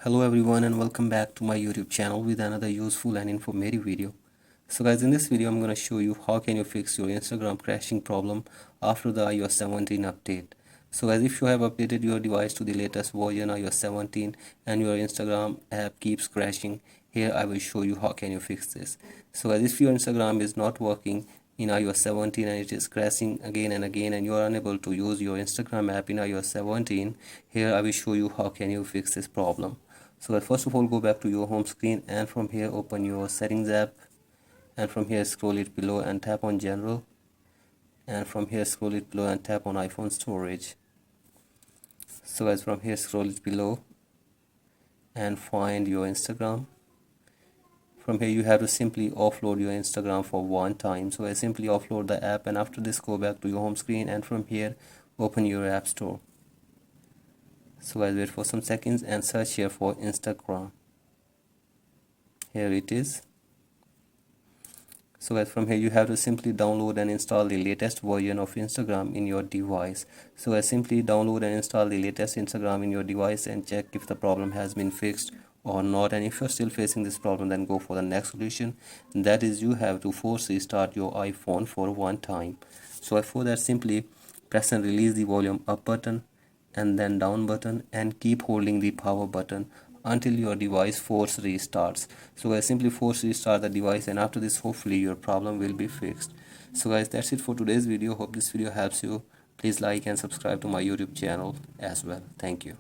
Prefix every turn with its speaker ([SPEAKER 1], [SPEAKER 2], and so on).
[SPEAKER 1] Hello everyone and welcome back to my YouTube channel with another useful and informative video. So guys, in this video I'm going to show you how can you fix your Instagram crashing problem after the iOS 17 update. So guys, if you have updated your device to the latest version iOS 17 and your Instagram app keeps crashing, here I will show you how can you fix this. So guys, if your Instagram is not working in iOS 17 and it is crashing again and again and you are unable to use your Instagram app in iOS 17, here I will show you how can you fix this problem. So first of all, go back to your home screen and from here open your settings app, and from here scroll it below and tap on general, and from here scroll it below and tap on iPhone storage. So as from here scroll it below and find your Instagram. From here you have to simply offload your Instagram for one time. So I simply offload the app, and after this go back to your home screen and from here open your app store. So I'll wait for some seconds and search here for Instagram. Here it is. So guys, from here you have to simply download and install the latest version of Instagram in your device. So guys, simply download and install the latest Instagram in your device and check if the problem has been fixed or not. And if you're still facing this problem, then go for the next solution, and that is you have to force restart your iPhone for one time. So for that, simply press and release the volume up button and then down button and keep holding the power button until your device force restarts. So guys, simply force restart the device, and after this hopefully your problem will be fixed. So guys, that's it for today's video. Hope this video helps you. Please like and subscribe to my YouTube channel as well. Thank you.